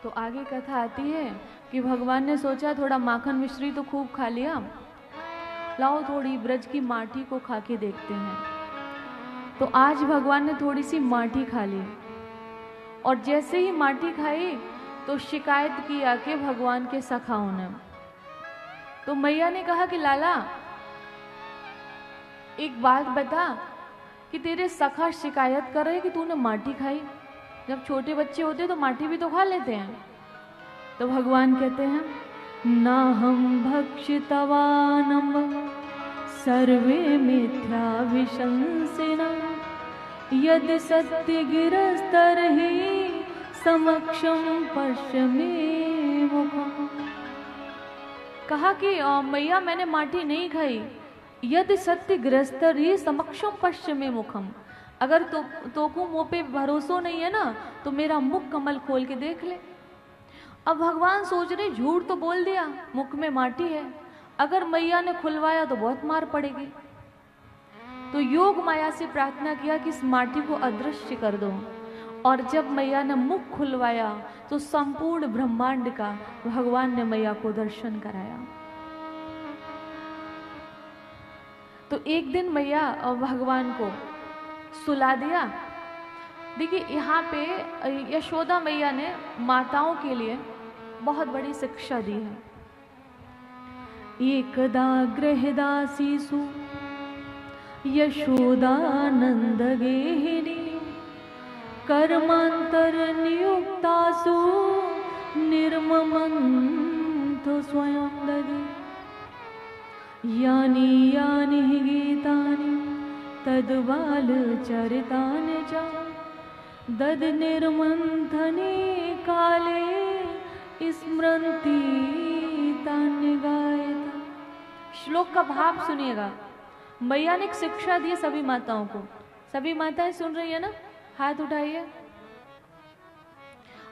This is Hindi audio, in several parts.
तो आगे कथा आती है कि भगवान ने सोचा थोड़ा माखन मिश्री तो खूब खा लिया, लाओ थोड़ी ब्रज की माटी को खा के देखते हैं। तो आज भगवान ने थोड़ी सी माटी खा ली, और जैसे ही माटी खाई तो शिकायत की आके भगवान के सखाओं ने। तो मैया ने कहा कि लाला एक बात बता कि तेरे सखा शिकायत कर रहे कि तूने माटी खाई। जब छोटे बच्चे होते तो माटी भी तो खा लेते हैं। तो भगवान कहते हैं ना हम भक्षितवानम सर्वे मिथ्या विशंसिनः यदि सत्य गिरस्तर्हि समक्षम पश्यमे मुखम। कहा कि मैया मैंने माटी नहीं खाई, यदि सत्य गिरस्तर्हि समक्षम पश्यमे मुखम। अगर तोकू मुँह पे भरोसा नहीं है ना तो मेरा मुख कमल खोल के देख ले। अब भगवान सोच रहे झूठ तो बोल दिया, मुख में माटी है, अगर मैया ने खुलवाया तो बहुत मार पड़ेगी। तो योग माया से प्रार्थना किया कि इस माटी को अदृश्य कर दो, और जब मैया ने मुख खुलवाया तो संपूर्ण ब्रह्मांड का भगवान ने मैया को दर्शन कराया। तो एक दिन मैया भगवान को सुला दिया। देखिए यहाँ पे यशोदा मैया ने माताओं के लिए बहुत बड़ी शिक्षा दी है। एकदा गृहदासीसु यशोदानंद गेहिनी कर्मांतर नियुक्तासु निर्ममन्तो स्वयं दगी। यानि यानि हि गीतानि तद्बाल चरितानि च दद निर्मंथने काले स्मृति तानि गायता। श्लोक का भाव सुनिएगा। मैया ने एक शिक्षा दी सभी माताओं को। सभी माताएं सुन रही है ना? हाथ उठाइए।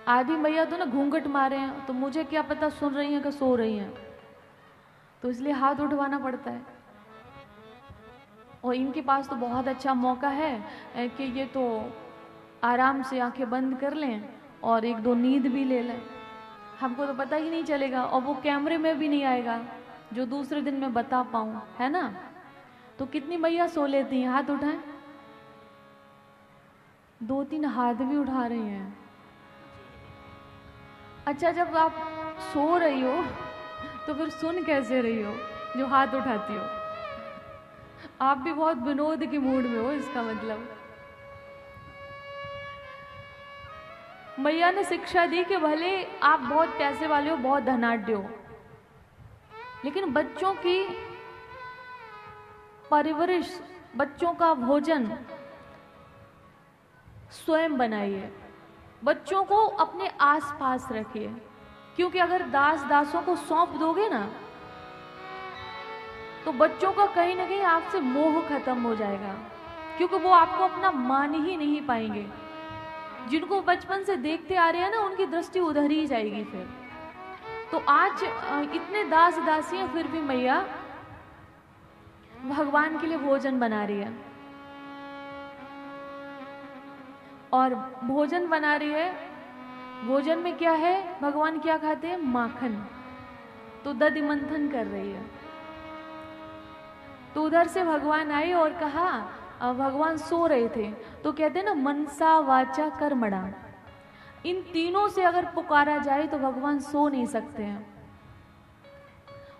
आधी मैया तो ना घूंघट मारे हैं, तो मुझे क्या पता सुन रही हैं कि सो रही हैं, तो इसलिए हाथ उठवाना पड़ता है। और इनके पास तो बहुत अच्छा मौका है कि ये तो आराम से आंखें बंद कर लें और एक दो नींद भी ले लें, हमको तो पता ही नहीं चलेगा, और वो कैमरे में भी नहीं आएगा जो दूसरे दिन मैं बता पाऊँ, है ना? तो कितनी मैया सो लेती हैं? हाथ उठाएं। दो तीन हाथ भी उठा रही हैं। अच्छा, जब आप सो रही हो तो फिर सुन कैसे रही हो जो हाथ उठाती हो? आप भी बहुत विनोद के मूड में हो, इसका मतलब। मैया ने शिक्षा दी कि भले आप बहुत पैसे वाले हो, बहुत धनाढ्य हो, लेकिन बच्चों की परवरिश, बच्चों का भोजन स्वयं बनाइए, बच्चों को अपने आसपास रखिए, क्योंकि अगर दास दासों को सौंप दोगे ना तो बच्चों का कहीं ना कहीं आपसे मोह खत्म हो जाएगा, क्योंकि वो आपको अपना मान ही नहीं पाएंगे। जिनको बचपन से देखते आ रहे हैं ना, उनकी दृष्टि उधर ही जाएगी फिर। तो आज इतने दास दासी हैं, फिर भी मैया भगवान के लिए भोजन बना रही है, और भोजन बना रही है। भोजन में क्या है? भगवान क्या खाते हैं? माखन। तो दधि मंथन कर रही है। तो उधर से भगवान आए और कहा, भगवान सो रहे थे, तो कहते हैं ना मनसा वाचा कर्मणा, इन तीनों से अगर पुकारा जाए तो भगवान सो नहीं सकते हैं।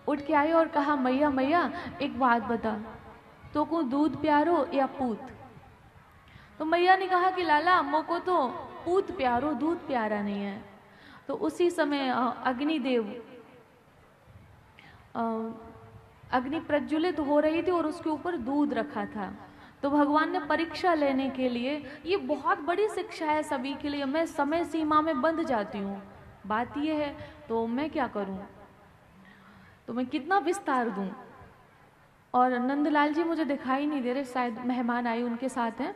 उठ के आए और कहा, मैया मैया एक बात बता, तो को दूध प्यारो या पूत? तो मैया ने कहा कि लाला मोको तो पूत प्यारो, दूध प्यारा नहीं है। तो उसी समय अग्निदेव अग्नि प्रज्वलित हो रही थी और उसके ऊपर दूध रखा था। तो भगवान ने परीक्षा लेने के लिए, ये बहुत बड़ी शिक्षा है सभी के लिए, मैं समय सीमा में बंध जाती हूँ, बात ये है, तो मैं क्या करूँ, तो मैं कितना विस्तार दूँ। और नंदलाल जी मुझे दिखाई नहीं दे रहे, शायद मेहमान आए उनके साथ हैं।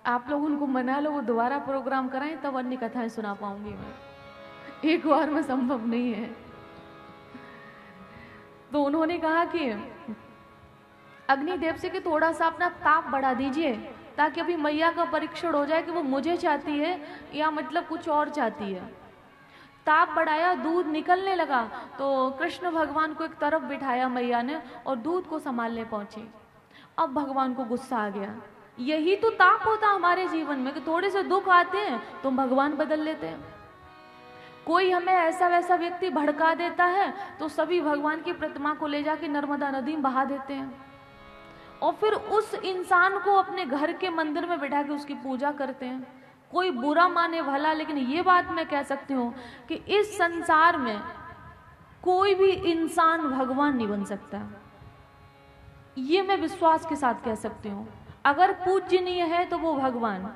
आप लोग उनको मना लो, वो दोबारा प्रोग्राम कराएं तब अन्य कथाएं सुना पाऊंगी मैं, एक बार में संभव नहीं है। तो उन्होंने कहा कि अग्निदेव से कि थोड़ा सा अपना ताप बढ़ा दीजिए, ताकि अभी मैया का परीक्षण हो जाए कि वो मुझे चाहती है या मतलब कुछ और चाहती है। ताप बढ़ाया, दूध निकलने लगा, तो कृष्ण भगवान को एक तरफ बिठाया मैया ने और दूध को संभालने पहुंची। अब भगवान को गुस्सा आ गया। यही तो ताप होता हमारे जीवन में कि थोड़े से दुख आते हैं तो भगवान बदल लेते हैं। कोई हमें ऐसा वैसा व्यक्ति भड़का देता है तो सभी भगवान की प्रतिमा को ले जाके नर्मदा नदी में बहा देते हैं और फिर उस इंसान को अपने घर के मंदिर में बिठा के उसकी पूजा करते हैं। कोई बुरा माने भला, लेकिन ये बात मैं कह सकती हूँ कि इस संसार में कोई भी इंसान भगवान नहीं बन सकता। ये मैं विश्वास के साथ कह सकती हूँ। अगर पूजनीय है तो वो भगवान,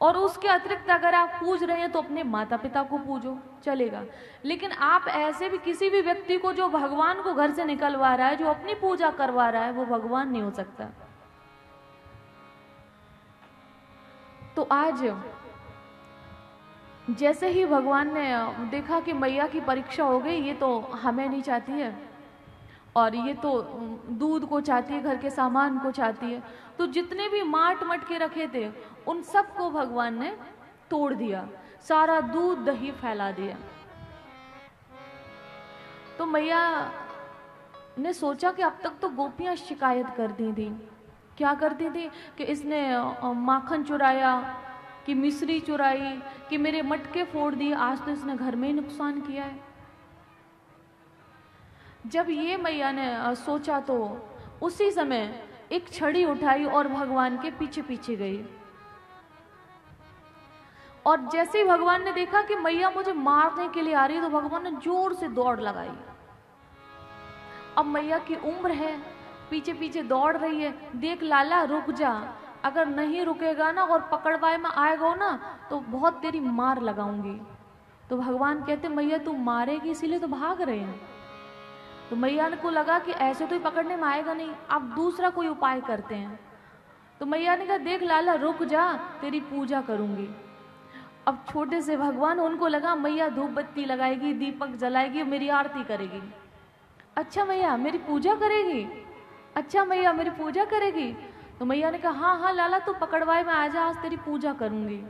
और उसके अतिरिक्त अगर आप पूज रहे हैं तो अपने माता पिता को पूजो, चलेगा। लेकिन आप ऐसे भी किसी भी व्यक्ति को जो भगवान को घर से निकलवा रहा है, जो अपनी पूजा करवा रहा है, वो भगवान नहीं हो सकता। तो आज जैसे ही भगवान ने देखा कि मैया की परीक्षा हो गई, ये तो हमें नहीं चाहती है और ये तो दूध को चाहती है, घर के सामान को चाहती है, तो जितने भी माट मटके रखे थे उन सबको भगवान ने तोड़ दिया, सारा दूध दही फैला दिया। तो मैया ने सोचा कि अब तक तो गोपियां शिकायत करती थी। क्या करती थी कि इसने माखन चुराया, कि मिश्री चुराई, कि मेरे मटके फोड़ दिए, आज तो इसने घर में ही नुकसान किया है। जब ये मैया ने सोचा तो उसी समय एक छड़ी उठाई और भगवान के पीछे पीछे गई। और जैसे ही भगवान ने देखा कि मैया मुझे मारने के लिए आ रही है, तो भगवान ने जोर से दौड़ लगाई। अब मैया की उम्र है, पीछे पीछे दौड़ रही है। देख लाला रुक जा, अगर नहीं रुकेगा ना और पकड़वाए में आएगा ना तो बहुत तेरी मार लगाऊंगी। तो भगवान कहते मैया तू मारेगी इसीलिए तो भाग रहे हैं। तो मैया को लगा कि ऐसे तो ही पकड़ने में आएगा नहीं, अब दूसरा कोई उपाय करते हैं। तो मैया ने कहा देख लाला रुक जा, तेरी पूजा करूंगी। अब छोटे से भगवान, उनको लगा मैया धूप बत्ती लगाएगी, दीपक जलाएगी, मेरी आरती करेगी। अच्छा मैया मेरी पूजा करेगी, अच्छा मैया मेरी पूजा करेगी। तो मैया ने कहा हाँ हाँ लाला तू पकड़वाए में आ जा, आज तेरी पूजा करूंगी।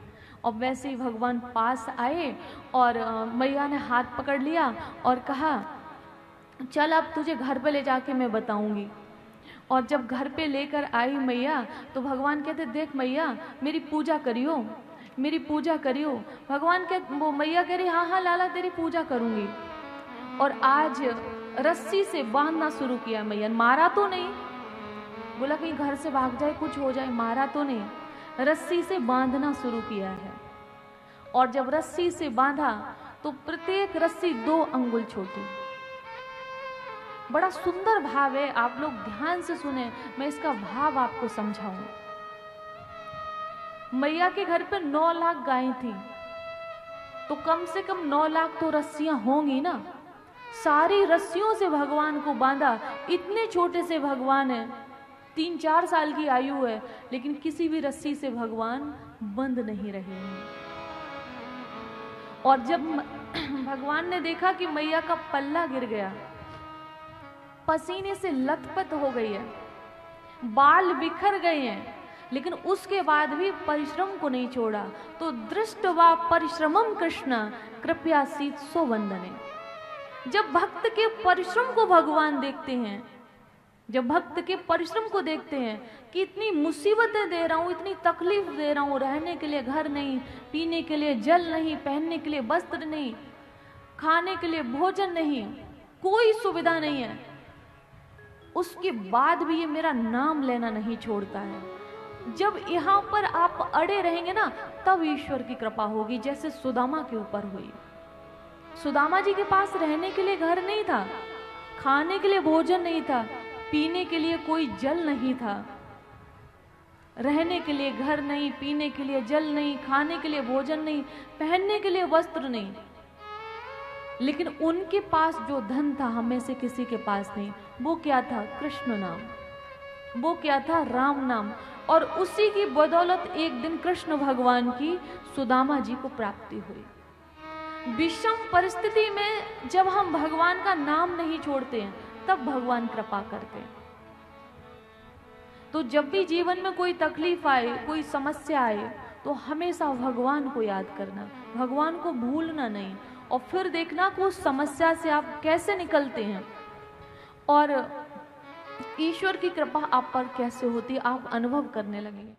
और वैसे ही भगवान पास आए और मैया ने हाथ पकड़ लिया और कहा चल अब तुझे घर पे ले जाके मैं बताऊंगी। और जब घर पे लेकर आई मैया तो भगवान कहते देख मैया मेरी पूजा करियो, मेरी पूजा करियो। भगवान के वो मैया कह रही हाँ हाँ लाला तेरी पूजा करूंगी। और आज रस्सी से बांधना शुरू किया मैया। मारा तो नहीं, बोला कहीं घर से भाग जाए कुछ हो जाए, मारा तो नहीं, रस्सी से बांधना शुरू किया है। और जब रस्सी से बांधा तो प्रत्येक रस्सी 2 अंगुल छोटी। बड़ा सुंदर भाव है, आप लोग ध्यान से सुने, मैं इसका भाव आपको समझाऊं। मैया के घर पे 9 लाख गायें थी, तो कम से कम 9 लाख तो रस्सियां होंगी ना। सारी रस्सियों से भगवान को बांधा। इतने छोटे से भगवान है, 3-4 साल की आयु है, लेकिन किसी भी रस्सी से भगवान बंद नहीं रहे हैं। और जब भगवान ने देखा कि मैया का पल्ला गिर गया, पसीने से लथपथ हो गई है, बाल बिखर गए हैं, लेकिन उसके बाद भी परिश्रम को नहीं छोड़ा। तो दृष्टवा परिश्रमम कृष्ण कृपया सीत्सो वंदने। जब भक्त के परिश्रम को भगवान देखते हैं, जब भक्त के परिश्रम को देखते हैं कि इतनी मुसीबतें दे रहा हूं, इतनी तकलीफ दे रहा हूं, रहने के लिए घर नहीं, पीने के लिए जल नहीं, पहनने के लिए वस्त्र नहीं, खाने के लिए भोजन नहीं, कोई सुविधा नहीं है, उसके बाद भी ये मेरा नाम लेना नहीं छोड़ता है। जब यहां पर आप अड़े रहेंगे ना, तब ईश्वर की कृपा होगी, जैसे सुदामा के ऊपर हुई। सुदामा जी के पास रहने के लिए घर नहीं था, खाने के लिए भोजन नहीं था, पीने के लिए कोई जल नहीं था। रहने के लिए घर नहीं, पीने के लिए जल नहीं, खाने के लिए भोजन नहीं, पहनने के लिए वस्त्र नहीं, लेकिन उनके पास जो धन था हमें से किसी के पास नहीं। वो क्या था? कृष्ण नाम। वो क्या था? राम नाम। और उसी की बदौलत एक दिन कृष्ण भगवान की सुदामा जी को प्राप्ति हुई। विषम परिस्थिति में जब हम भगवान का नाम नहीं छोड़ते हैं, तब भगवान कृपा करते हैं। तो जब भी जीवन में कोई तकलीफ आए, कोई समस्या आए, तो हमेशा भगवान को याद करना, भगवान को भूलना नहीं, और फिर देखना कि उस समस्या से आप कैसे निकलते हैं और ईश्वर की कृपा आप पर कैसे होती है, आप अनुभव करने लगेंगे।